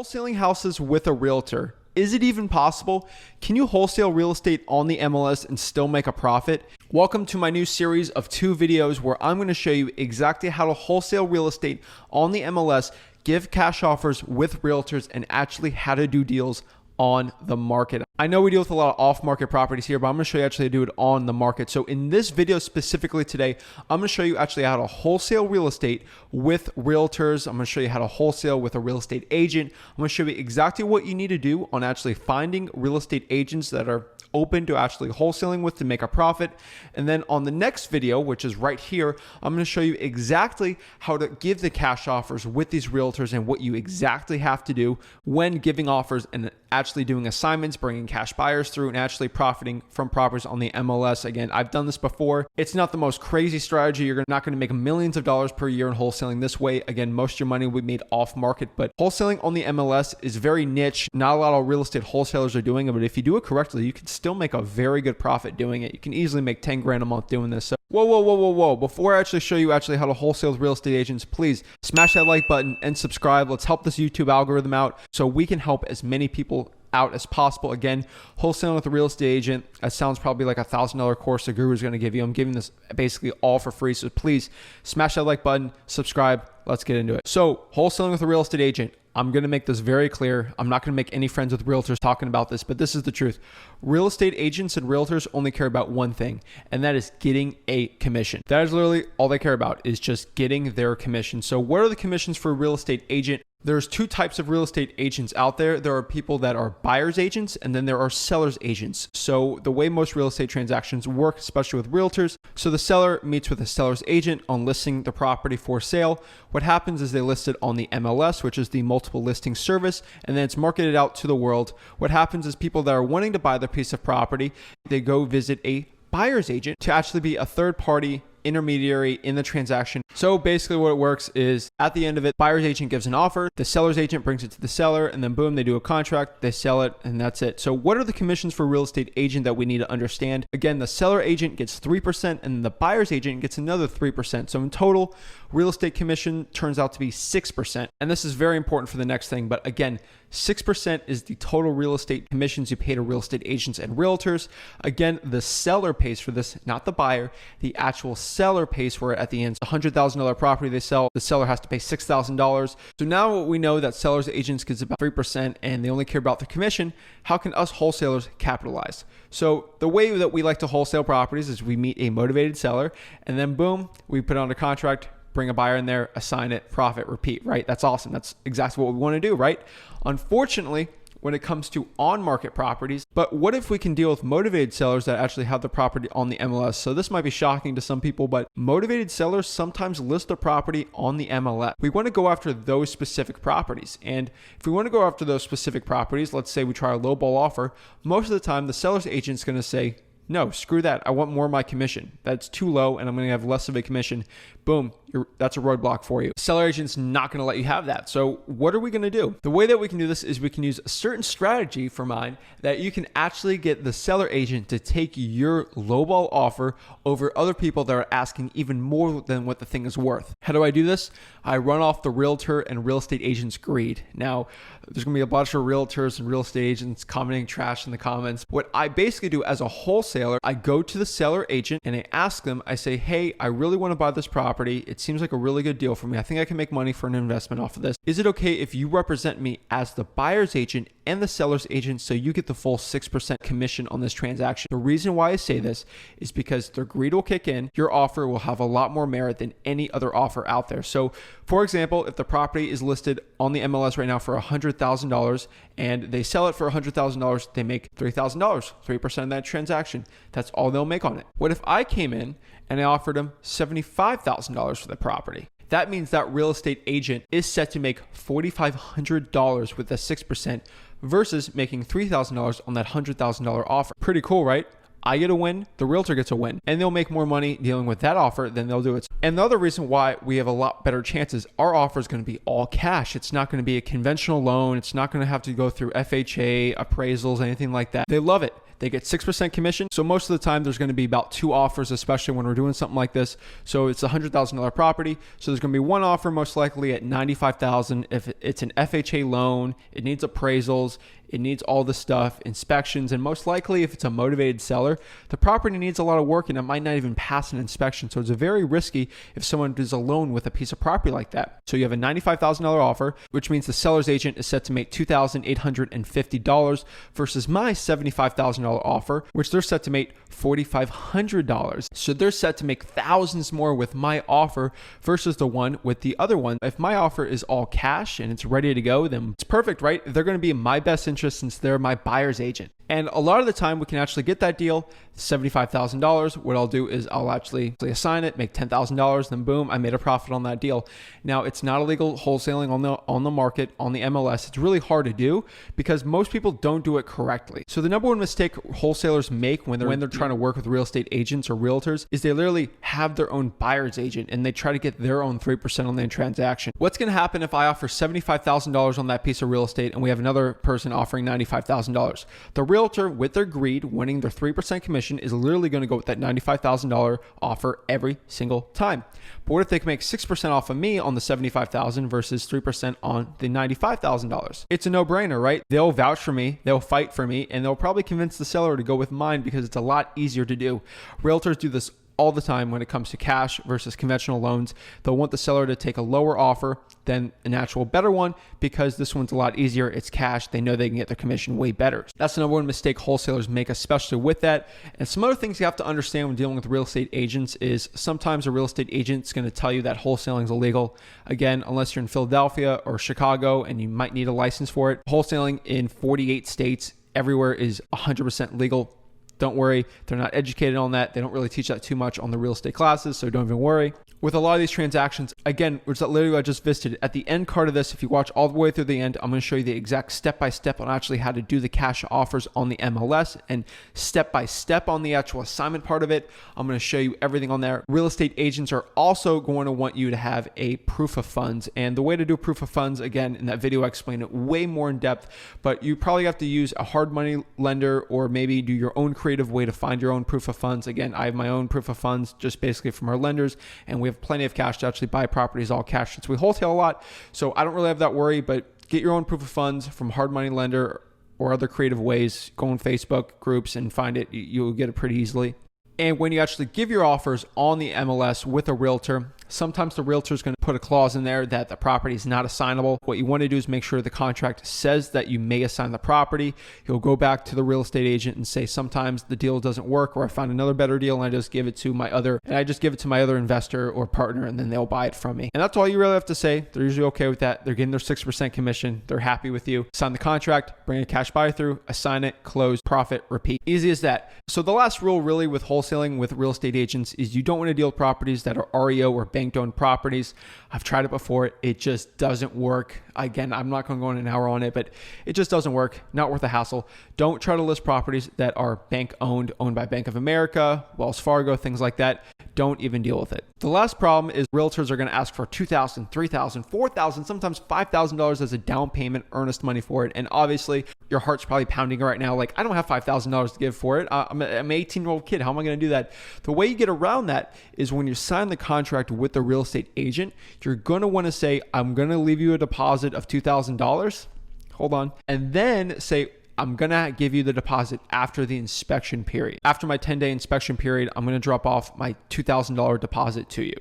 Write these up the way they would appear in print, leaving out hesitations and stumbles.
Wholesaling houses with a realtor. Is it even possible? Can you wholesale real estate on the MLS and still make a profit? Welcome to my new series of 2 videos where I'm going to show you exactly how to wholesale real estate on the MLS, give cash offers with realtors, and actually how to do deals on the market. I know we deal with a lot of off-market properties here, but I'm going to show you actually how to do it on the market. So in this video specifically today, I'm going to show you actually how to wholesale real estate with realtors. I'm going to show you how to wholesale with a real estate agent. I'm going to show you exactly what you need to do on actually finding real estate agents that are open to actually wholesaling with to make a profit. And then on the next video, which is right here, I'm going to show you exactly how to give the cash offers with these realtors and what you exactly have to do when giving offers and actually doing assignments, bringing cash buyers through, and actually profiting from properties on the MLS. Again, I've done this before. It's not the most crazy strategy. You're not going to make millions of dollars per year in wholesaling this way. Again, most of your money will be made off market, but wholesaling on the MLS is very niche. Not a lot of real estate wholesalers are doing it, but if you do it correctly, you can still make a very good profit doing it. You can easily make 10 grand a month doing this. So whoa. Before I actually show you how to wholesale with real estate agents, please smash that like button and subscribe. Let's help this YouTube algorithm out so we can help as many people out as possible. Again, wholesaling with a real estate agent, that sounds probably like $1,000 course the guru is going to give you. I'm giving this basically all for free. So please smash that like button, subscribe. Let's get into it. So wholesaling with a real estate agent, I'm going to make this very clear. I'm not going to make any friends with realtors talking about this, but this is the truth. Real estate agents and realtors only care about one thing, and that is getting a commission. That is literally all they care about, is just getting their commission. So what are the commissions for a real estate agent? There's 2 types of real estate agents out there. There are people that are buyer's agents, and then there are seller's agents. So the way most real estate transactions work, especially with realtors, so the seller meets with a seller's agent on listing the property for sale. What happens is they list it on the MLS, which is the multiple listing service, and then it's marketed out to the world. What happens is people that are wanting to buy the piece of property, they go visit a buyer's agent to actually be a third party intermediary in the transaction. So basically what it works is at the end of it, buyer's agent gives an offer, the seller's agent brings it to the seller, and then boom, they do a contract, they sell it, and that's it. So what are the commissions for a real estate agent that we need to understand? Again, the seller agent gets 3% and the buyer's agent gets another 3%. So in total, real estate commission turns out to be 6%. And this is very important for the next thing. But again, 6% is the total real estate commissions you pay to real estate agents and realtors. Again, the seller pays for this, not the buyer. The actual seller pays for it at the end. It's a $100,000 property they sell. The seller has to pay $6,000. So now we know that sellers agents gets about 3% and they only care about the commission. How can us wholesalers capitalize? So the way that we like to wholesale properties is we meet a motivated seller and then boom, we put on a contract, bring a buyer in there, assign it, profit, repeat, right? That's awesome. That's exactly what we want to do, right? Unfortunately, when it comes to on-market properties, but what if we can deal with motivated sellers that actually have the property on the MLS? So this might be shocking to some people, but motivated sellers sometimes list the property on the MLS. We want to go after those specific properties. And if we want to go after those specific properties, let's say we try a lowball offer, most of the time the seller's agent's going to say, no, screw that. I want more of my commission. That's too low and I'm going to have less of a commission. Boom, that's a roadblock for you. Seller agent's not going to let you have that. So what are we going to do? The way that we can do this is we can use a certain strategy for mine that you can actually get the seller agent to take your lowball offer over other people that are asking even more than what the thing is worth. How do I do this? I run off the realtor and real estate agent's greed. Now, there's going to be a bunch of realtors and real estate agents commenting trash in the comments. What I basically do as a wholesaler, I go to the seller agent and I ask them, I say, hey, I really want to buy this property. It seems like a really good deal for me. I think I can make money for an investment off of this. Is it okay if you represent me as the buyer's agent and the seller's agent so you get the full 6% commission on this transaction? The reason why I say this is because their greed will kick in. Your offer will have a lot more merit than any other offer out there. So for example, if the property is listed on the MLS right now for $100,000 and they sell it for $100,000, they make $3,000, 3% of that transaction. That's all they'll make on it. What if I came in and I offered them $75,000 for the property? That means that real estate agent is set to make $4,500 with the 6% versus making $3,000 on that $100,000 offer. Pretty cool, right? I get a win, the realtor gets a win, and they'll make more money dealing with that offer than they'll do it. And the other reason why we have a lot better chances, our offer is going to be all cash. It's not going to be a conventional loan. It's not going to have to go through FHA, appraisals, anything like that. They love it. they get 6% commission. So most of the time there's going to be about 2 offers, especially when we're doing something like this. So it's a $100,000 property. So there's going to be 1 offer most likely at $95,000. If it's an FHA loan, it needs appraisals, it needs all the stuff, inspections, and most likely if it's a motivated seller, the property needs a lot of work and it might not even pass an inspection. So it's very risky if someone does a loan with a piece of property like that. So you have a $95,000 offer, which means the seller's agent is set to make $2,850 versus my $75,000 offer, which they're set to make $4,500. So they're set to make thousands more with my offer versus the one with the other one. If my offer is all cash and it's ready to go, then it's perfect, right? They're going to be in my best interest since they're my buyer's agent. And a lot of the time we can actually get that deal, $75,000. What I'll do is I'll actually assign it, make $10,000, then boom, I made a profit on that deal. Now it's not illegal wholesaling on the market, on the MLS. It's really hard to do because most people don't do it correctly. So the number one mistake wholesalers make when they're trying to work with real estate agents or realtors is they literally have their own buyer's agent and they try to get their own 3% on the transaction. What's going to happen if I offer $75,000 on that piece of real estate and we have another person offering $95,000? The realtor, with their greed, winning their 3% commission, is literally going to go with that $95,000 offer every single time. But what if they can make 6% off of me on the $75,000 versus 3% on the $95,000? It's a no-brainer, right? They'll vouch for me, they'll fight for me, and they'll probably convince the seller to go with mine because it's a lot easier to do. Realtors do this all the time when it comes to cash versus conventional loans. They'll want the seller to take a lower offer than an actual better one because this one's a lot easier. It's cash. They know they can get their commission way better. That's the number one mistake wholesalers make, especially with that. And some other things you have to understand when dealing with real estate agents is sometimes a real estate agent is going to tell you that wholesaling is illegal. Again, unless you're in Philadelphia or Chicago and you might need a license for it. Wholesaling in 48 states, everywhere is 100% legal. Don't worry, they're not educated on that. They don't really teach that too much on the real estate classes, so don't even worry. With a lot of these transactions, again, which is literally I just visited, at the end card of this, if you watch all the way through the end, I'm going to show you the exact step-by-step on actually how to do the cash offers on the MLS and step-by-step on the actual assignment part of it. I'm going to show you everything on there. Real estate agents are also going to want you to have a proof of funds. And the way to do proof of funds, again, in that video, I explain it way more in depth, but you probably have to use a hard money lender or maybe do your own creative way to find your own proof of funds. Again, I have my own proof of funds just basically from our lenders, and we have plenty of cash to actually buy properties all cash since we wholesale a lot. So I don't really have that worry, but get your own proof of funds from hard money lender or other creative ways. Go on Facebook groups and find it. You'll get it pretty easily. And when you actually give your offers on the MLS with a realtor, sometimes the realtor is going to put a clause in there that the property is not assignable. What you want to do is make sure the contract says that you may assign the property. You'll go back to the real estate agent and say, sometimes the deal doesn't work, or I found another better deal and I just give it to my other investor or partner, and then they'll buy it from me. And that's all you really have to say. They're usually okay with that. They're getting their 6% commission. They're happy with you. Sign the contract, bring a cash buyer through, assign it, close, profit, repeat. Easy as that. So the last rule really with wholesaling with real estate agents is you don't want to deal with properties that are REO or bank-owned properties. I've tried it before. It just doesn't work. Again, I'm not going to go on an hour on it, but it just doesn't work. Not worth the hassle. Don't try to list properties that are bank-owned, owned by Bank of America, Wells Fargo, things like that. Don't even deal with it. The last problem is realtors are going to ask for $2,000, $3,000, $4,000, sometimes $5,000 as a down payment, earnest money for it. And obviously, your heart's probably pounding right now. Like, I don't have $5,000 to give for it. I'm an 18-year-old kid. How am I going to do that? The way you get around that is when you sign the contract with the real estate agent, you're going to want to say, I'm going to leave you a deposit of $2,000. Hold on. And then say, I'm going to give you the deposit after the inspection period. After my 10-day inspection period, I'm going to drop off my $2,000 deposit to you.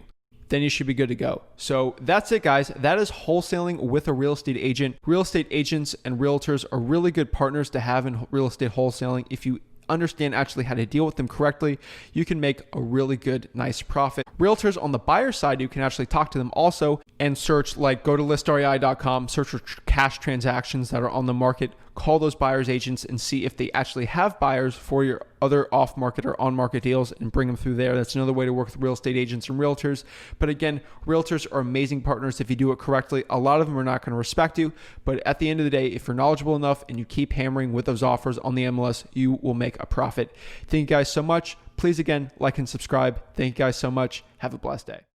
Then you should be good to go. So that's it, guys. That is wholesaling with a real estate agent. Real estate agents and realtors are really good partners to have in real estate wholesaling. If you understand actually how to deal with them correctly, you can make a really good, nice profit. Realtors on the buyer side, you can actually talk to them also and search, like go to listrei.com, search for cash transactions that are on the market, call those buyers agents and see if they actually have buyers for your other off-market or on-market deals and bring them through there. That's another way to work with real estate agents and realtors. But again, realtors are amazing partners if you do it correctly. A lot of them are not going to respect you, but at the end of the day, if you're knowledgeable enough and you keep hammering with those offers on the MLS, you will make a profit. Thank you guys so much. Please, again, like and subscribe. Thank you guys so much. Have a blessed day.